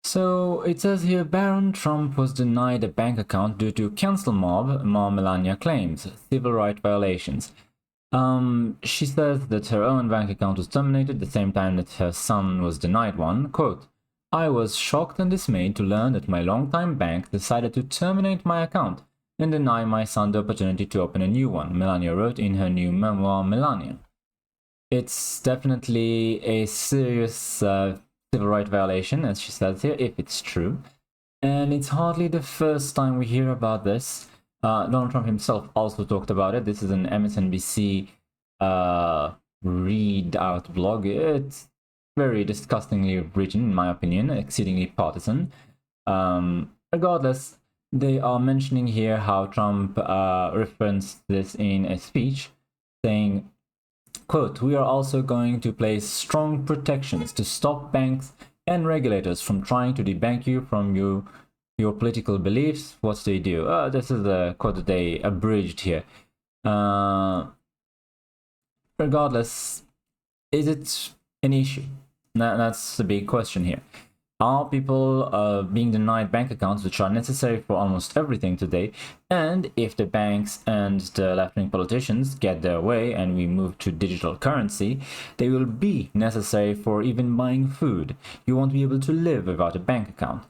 So it says here Baron Trump was denied a bank account due to cancel mob, Melania claims, civil rights violations. She says that her own bank account was terminated at the same time that her son was denied one. Quote, I was shocked and dismayed to learn that my longtime bank decided to terminate my account and deny my son the opportunity to open a new one, Melania wrote in her new memoir, Melania. It's definitely a serious civil rights violation, as she says here, if it's true. And it's hardly the first time we hear about this. Donald Trump himself also talked about it. This is an MSNBC read-out blog. It's very disgustingly written, in my opinion, exceedingly partisan. Regardless, they are mentioning here how Trump referenced this in a speech, saying, quote, we are also going to place strong protections to stop banks and regulators from trying to debank you from your political beliefs. What they do? This is a quote that they abridged here. Regardless, is it an issue? That's the big question here. Are people being denied bank accounts which are necessary for almost everything today? And if the banks and the left-wing politicians get their way and we move to digital currency, they will be necessary for even buying food. You won't be able to live without a bank account.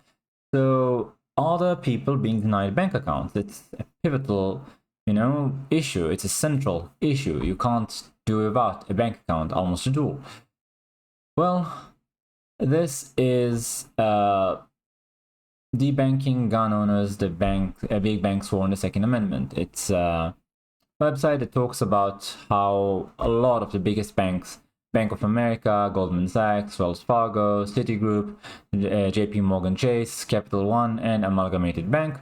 So are there people being denied bank accounts? It's a pivotal, issue. It's a central issue. You can't do without a bank account almost at all. Well, this is debanking gun owners, the big banks war on the Second Amendment. It's a website that talks about how a lot of the biggest banks, Bank of America, Goldman Sachs, Wells Fargo, Citigroup, JP Morgan Chase, Capital One, and Amalgamated Bank,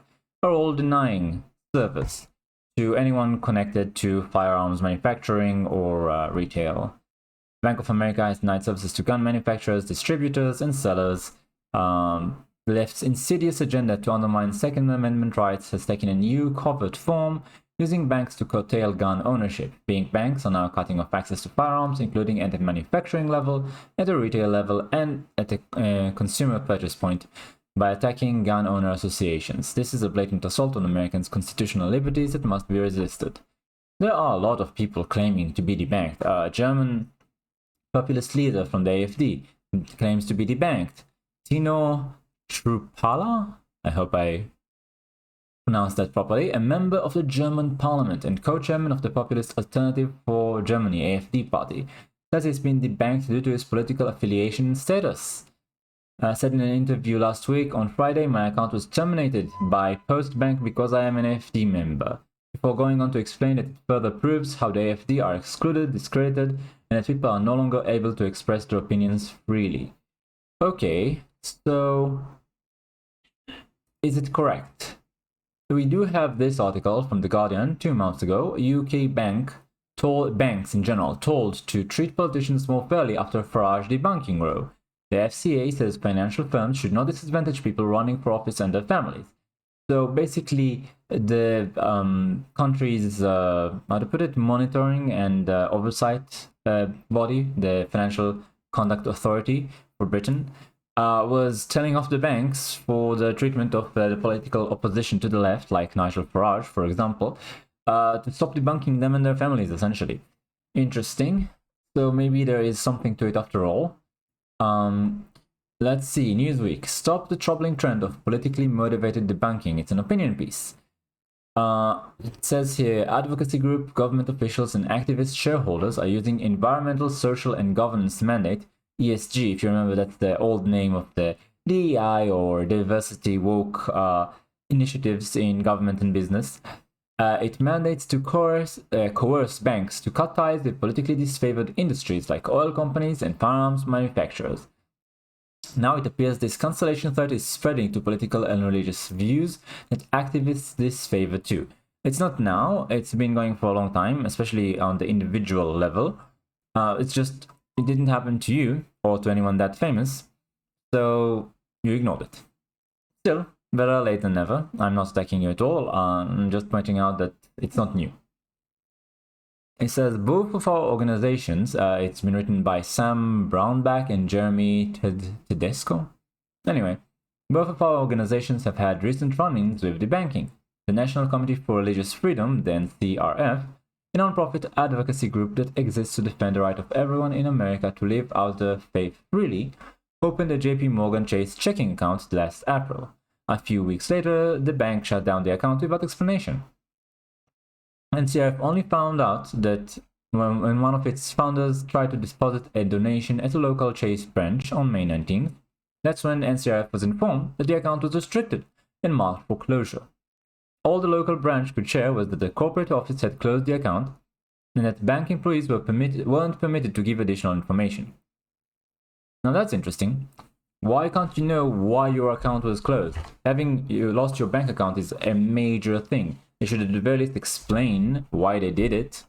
are all denying service to anyone connected to firearms manufacturing or retail. Bank of America has denied services to gun manufacturers, distributors, and sellers. Left's insidious agenda to undermine Second Amendment rights has taken a new covert form, using banks to curtail gun ownership. Big banks are now cutting off access to firearms, including at the manufacturing level, at the retail level, and at the consumer purchase point, by attacking gun owner associations. This is a blatant assault on Americans' constitutional liberties that must be resisted. There are a lot of people claiming to be debanked. A German populist leader from the AfD claims to be debanked. Tino Trupala, I hope I pronounced that properly, a member of the German parliament and co-chairman of the Populist Alternative for Germany AfD party, says he's been debanked due to his political affiliation status. Said in an interview last week, on Friday, my account was terminated by Postbank because I am an AfD member. Before going on to explain that it further proves how the AfD are excluded, discredited, and that people are no longer able to express their opinions freely. Okay, so is it correct? We do have this article from The Guardian 2 months ago. UK banks in general told to treat politicians more fairly after Farage debunking row. The FCA says financial firms should not disadvantage people running for office and their families. So basically, the country's, monitoring and oversight body, the Financial Conduct Authority for Britain, was telling off the banks for the treatment of the political opposition to the left, like Nigel Farage, for example, to stop debunking them and their families, essentially. Interesting. So maybe there is something to it after all. Let's see, Newsweek. Stop the troubling trend of politically motivated debunking. It's an opinion piece. It says here, advocacy group, government officials, and activist shareholders are using environmental, social, and governance mandate, ESG, if you remember, that's the old name of the DEI or diversity woke initiatives in government and business. It mandates to coerce banks to cut ties with politically disfavored industries like oil companies and firearms manufacturers. Now it appears this cancellation threat is spreading to political and religious views that activists disfavor too. It's not now, it's been going for a long time, especially on the individual level. It's just, it didn't happen to you or to anyone that famous, so you ignored it. Still, better late than never. I'm not attacking you at all, I'm just pointing out that it's not new. It says both of our organizations, it's been written by Sam Brownback and Jeremy Tedesco. Anyway, Both of our organizations have had recent run-ins with Debanking, the National Committee for Religious Freedom, the NCRF, a non-profit advocacy group that exists to defend the right of everyone in America to live out their faith freely, opened a JP Morgan Chase checking account last April. A few weeks later, the bank shut down the account without explanation. NCRF only found out that when one of its founders tried to deposit a donation at a local Chase branch on May 19th, that's when NCRF was informed that the account was restricted and marked for closure. All the local branch could share was that the corporate office had closed the account and that bank employees weren't permitted to give additional information. Now that's interesting. Why can't you know why your account was closed? Having you lost your bank account is a major thing. They should at the very least explain why they did it.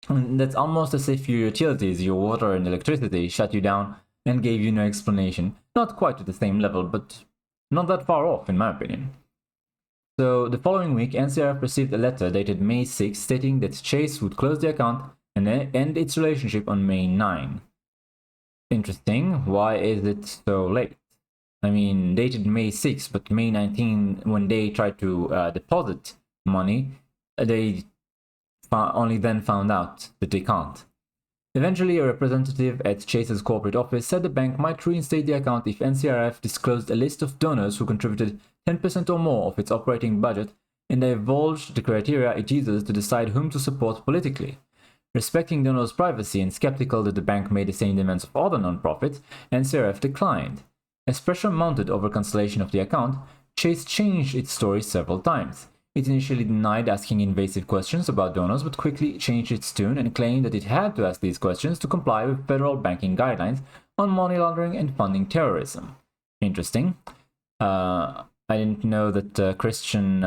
And that's almost as if your utilities, your water and electricity, shut you down and gave you no explanation. Not quite to the same level, but not that far off, in my opinion. So the following week, NCRF received a letter dated May 6 stating that Chase would close the account and end its relationship on May 9. Interesting. Why is it so late? I mean, dated May 6, but May 19, when they tried to deposit money, they only then found out that they can't. Eventually, a representative at Chase's corporate office said the bank might reinstate the account if NCRF disclosed a list of donors who contributed 10% or more of its operating budget and divulged the criteria it uses to decide whom to support politically. Respecting donors' privacy and skeptical that the bank made the same demands of other nonprofits, NCRF declined. As pressure mounted over cancellation of the account, Chase changed its story several times. It initially denied asking invasive questions about donors, but quickly changed its tune and claimed that it had to ask these questions to comply with federal banking guidelines on money laundering and funding terrorism. Interesting. I didn't know that Christian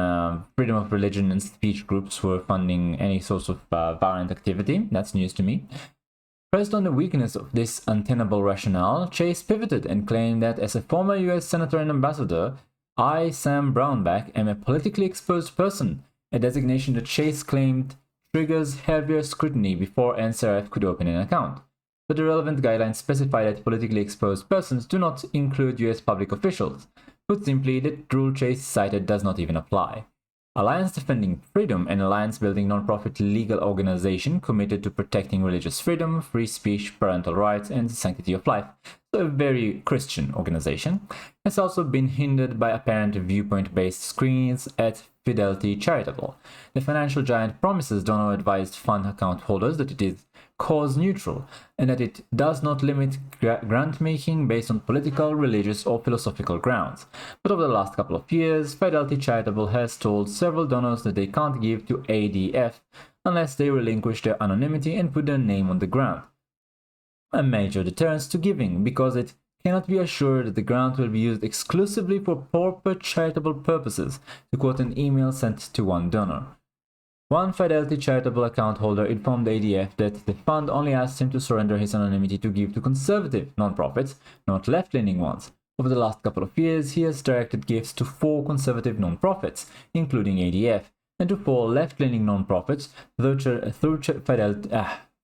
freedom of religion and speech groups were funding any sorts of violent activity. That's news to me. Pressed on the weakness of this untenable rationale, Chase pivoted and claimed that as a former US Senator and Ambassador, I, Sam Brownback, am a politically exposed person, a designation that Chase claimed triggers heavier scrutiny before NCRF could open an account. But the relevant guidelines specify that politically exposed persons do not include US public officials. Put simply, the rule Chase cited does not even apply. Alliance Defending Freedom, an alliance-building nonprofit legal organization committed to protecting religious freedom, free speech, parental rights, and the sanctity of life, so a very Christian organization, has also been hindered by apparent viewpoint-based screens at Fidelity Charitable. The financial giant promises donor-advised fund account holders that it is cause-neutral and that it does not limit grant-making based on political, religious, or philosophical grounds. But over the last couple of years, Fidelity Charitable has told several donors that they can't give to ADF unless they relinquish their anonymity and put their name on the grant. A major deterrence to giving, because it cannot be assured that the grant will be used exclusively for proper charitable purposes, to quote an email sent to one donor. One Fidelity Charitable account holder informed ADF that the fund only asked him to surrender his anonymity to give to conservative nonprofits, not left-leaning ones. Over the last couple of years, he has directed gifts to 4 conservative nonprofits, including ADF, and to 4 left-leaning nonprofits through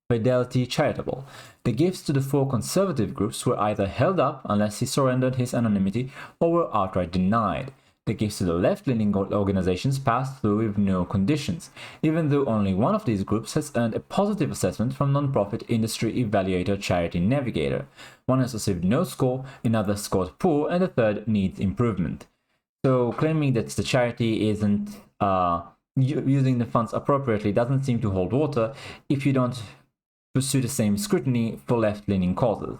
Fidelity Charitable. The gifts to the 4 conservative groups were either held up unless he surrendered his anonymity or were outright denied. The gifts to the left-leaning organizations passed through with no conditions, even though only one of these groups has earned a positive assessment from nonprofit industry evaluator Charity Navigator. One has received no score, another scored poor, and the third needs improvement. So claiming that the charity isn't using the funds appropriately doesn't seem to hold water if you don't pursue the same scrutiny for left-leaning causes.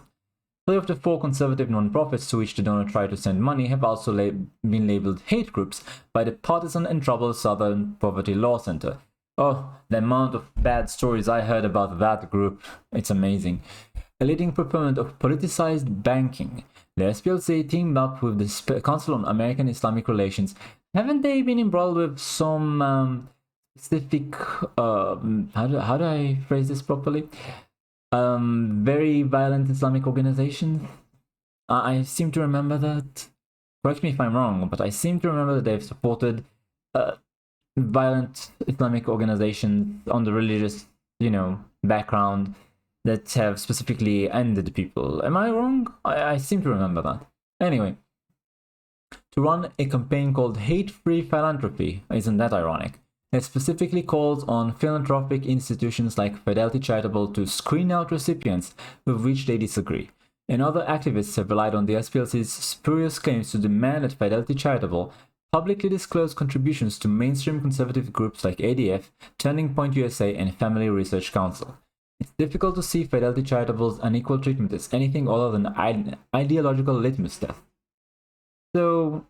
3 of the 4 conservative nonprofits to which the donor tried to send money have also been labeled hate groups by the partisan and troubled Southern Poverty Law Center. Oh, the amount of bad stories I heard about that group, it's amazing. A leading proponent of politicized banking, the SPLC teamed up with the Council on American Islamic Relations. Haven't they been embroiled with some specific, how do I phrase this properly? Very violent Islamic organizations? I seem to remember that. Correct me if I'm wrong, but I seem to remember that they've supported violent Islamic organizations on the religious, background that have specifically ended people. Am I wrong? I seem to remember that. Anyway, to run a campaign called Hate-Free Philanthropy. Isn't that ironic? It specifically calls on philanthropic institutions like Fidelity Charitable to screen out recipients with which they disagree. And other activists have relied on the SPLC's spurious claims to demand that Fidelity Charitable publicly disclose contributions to mainstream conservative groups like ADF, Turning Point USA, and Family Research Council. It's difficult to see Fidelity Charitable's unequal treatment as anything other than ideological litmus test. So,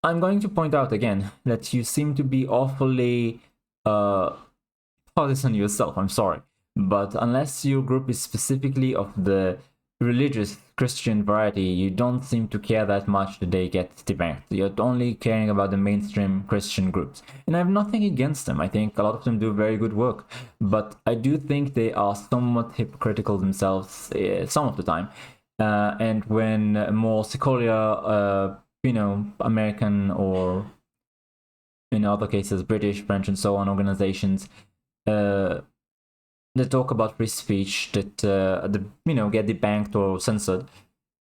I'm going to point out again that you seem to be awfully partisan yourself, I'm sorry. But unless your group is specifically of the religious Christian variety, you don't seem to care that much that they get debanked. You're only caring about the mainstream Christian groups. And I have nothing against them. I think a lot of them do very good work. But I do think they are somewhat hypocritical themselves some of the time. And when more secular, American or in other cases British, French, and so on organizations that talk about free speech that get debanked or censored,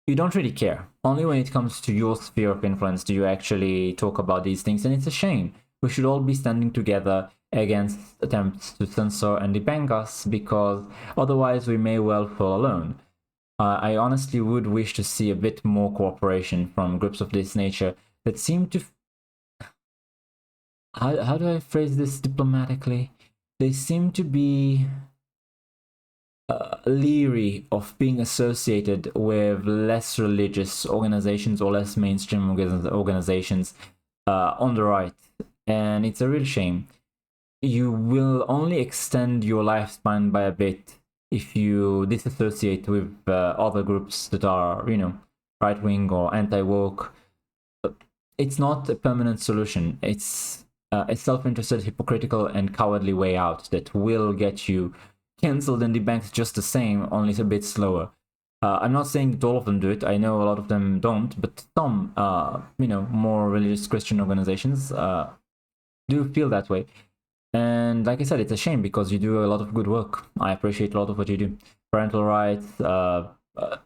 you don't really care. Only when it comes to your sphere of influence do you actually talk about these things, and it's a shame. We should all be standing together against attempts to censor and debank us, because otherwise we may well fall alone. I honestly would wish to see a bit more cooperation from groups of this nature that seem to... How do I phrase this diplomatically? They seem to be leery of being associated with less religious organizations or less mainstream organizations on the right. And it's a real shame. You will only extend your lifespan by a bit if you disassociate with other groups that are, right-wing or anti-woke. It's not a permanent solution. It's a self-interested, hypocritical, and cowardly way out that will get you cancelled and debanked just the same, only it's a bit slower. I'm not saying that all of them do it. I know a lot of them don't, but some, more religious Christian organizations do feel that way. And like I said, it's a shame because you do a lot of good work. I appreciate a lot of what you do. Parental rights,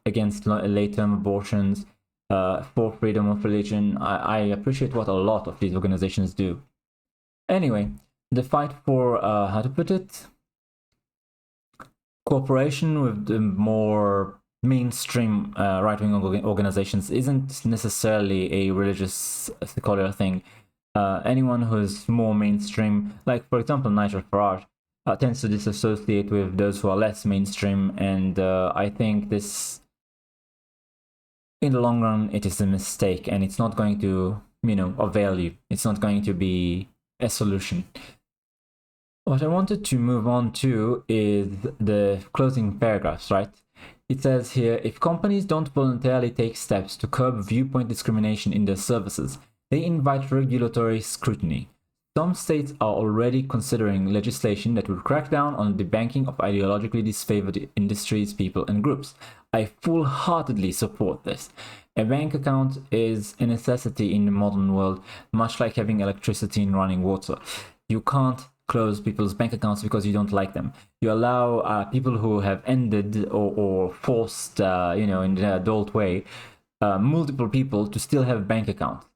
against late-term abortions, for freedom of religion. I appreciate what a lot of these organizations do. Anyway, the fight for, how to put it, cooperation with the more mainstream right-wing organizations isn't necessarily a religious secular thing. Anyone who's more mainstream, like for example Nigel Farage, tends to disassociate with those who are less mainstream, and I think this, in the long run, it is a mistake, and it's not going to, avail you. It's not going to be a solution. What I wanted to move on to is the closing paragraphs, right? It says here, if companies don't voluntarily take steps to curb viewpoint discrimination in their services, they invite regulatory scrutiny. Some states are already considering legislation that would crack down on the debanking of ideologically disfavored industries, people, and groups. I full-heartedly support this. A bank account is a necessity in the modern world, much like having electricity and running water. You can't close people's bank accounts because you don't like them. You allow people who have ended or forced, in the adult way, multiple people to still have bank accounts.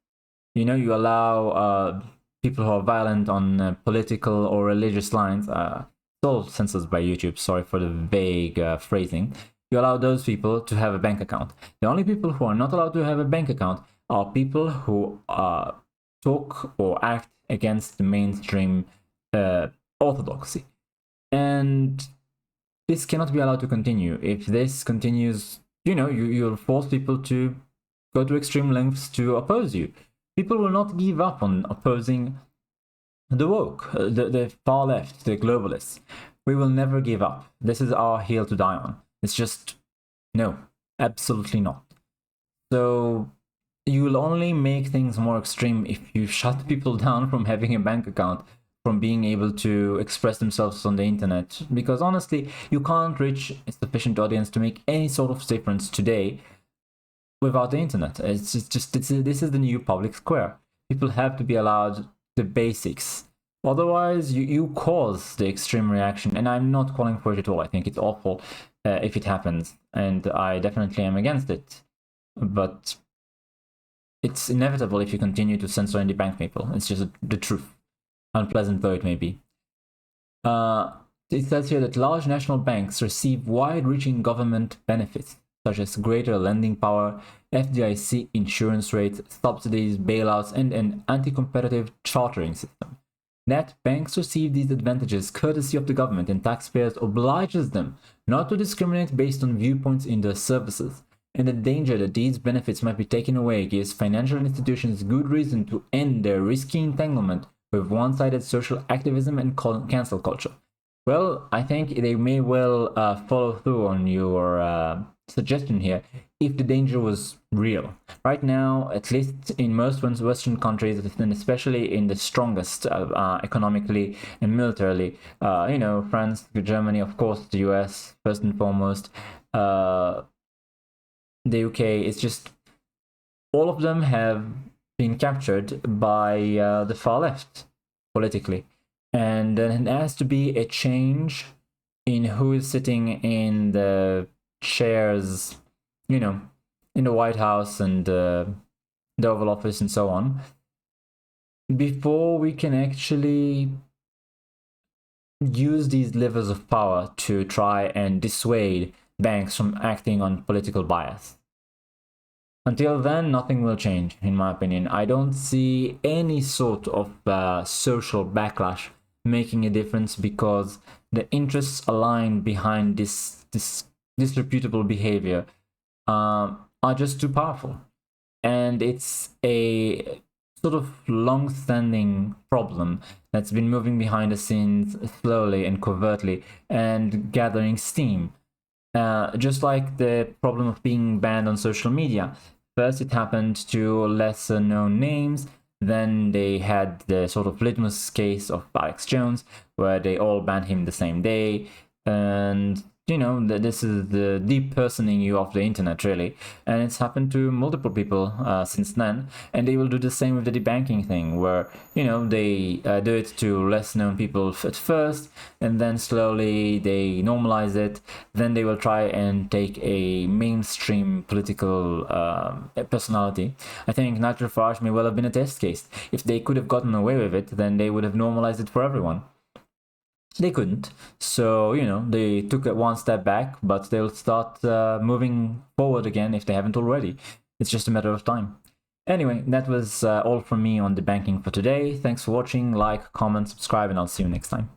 You allow people who are violent on political or religious lines, it's all censored by YouTube, sorry for the vague phrasing. You allow those people to have a bank account. The only people who are not allowed to have a bank account are people who talk or act against the mainstream orthodoxy. And this cannot be allowed to continue. If this continues, you'll force people to go to extreme lengths to oppose you. People will not give up on opposing the woke, the far left, the globalists. We will never give up. This is our hill to die on. It's just, no, absolutely not. So you will only make things more extreme if you shut people down from having a bank account, from being able to express themselves on the internet. Because honestly, you can't reach a sufficient audience to make any sort of difference today without the internet. This is the new public square. People have to be allowed the basics. Otherwise, you cause the extreme reaction, and I'm not calling for it at all. I think it's awful if it happens, and I definitely am against it. But it's inevitable if you continue to censor and debank people. It's just the truth, unpleasant though it may be. It says here that large national banks receive wide-reaching government benefits, such as greater lending power, FDIC insurance rates, subsidies, bailouts, and an anti-competitive chartering system. That banks receive these advantages courtesy of the government, and taxpayers obliges them not to discriminate based on viewpoints in their services. And the danger that these benefits might be taken away gives financial institutions good reason to end their risky entanglement with one-sided social activism and cancel culture. Well, I think they may well follow through on your suggestion here if the danger was real. Right now, at least in most Western countries, and especially in the strongest economically and militarily, France, Germany, of course, the US, first and foremost, the UK, it's just all of them have been captured by the far left politically. And there has to be a change in who is sitting in the chairs, in the White House and the Oval Office and so on, before we can actually use these levers of power to try and dissuade banks from acting on political bias. Until then, nothing will change, in my opinion. I don't see any sort of social backlash making a difference because the interests aligned behind this disreputable behavior are just too powerful. And it's a sort of long-standing problem that's been moving behind the scenes slowly and covertly and gathering steam. Just like the problem of being banned on social media. First, it happened to lesser known names. Then they had the sort of litmus case of Alex Jones, where they all banned him the same day. And this is the depersoning you of the internet, really. And it's happened to multiple people since then. And they will do the same with the debanking thing, where, they do it to less known people at first, and then slowly they normalize it. Then they will try and take a mainstream political personality. I think Nigel Farage may well have been a test case. If they could have gotten away with it, then they would have normalized it for everyone. They couldn't, so they took it one step back, but they'll start moving forward again if they haven't already. It's just a matter of time. Anyway, that was all from me on debanking for today. Thanks for watching. Like, comment, subscribe, and I'll see you next time.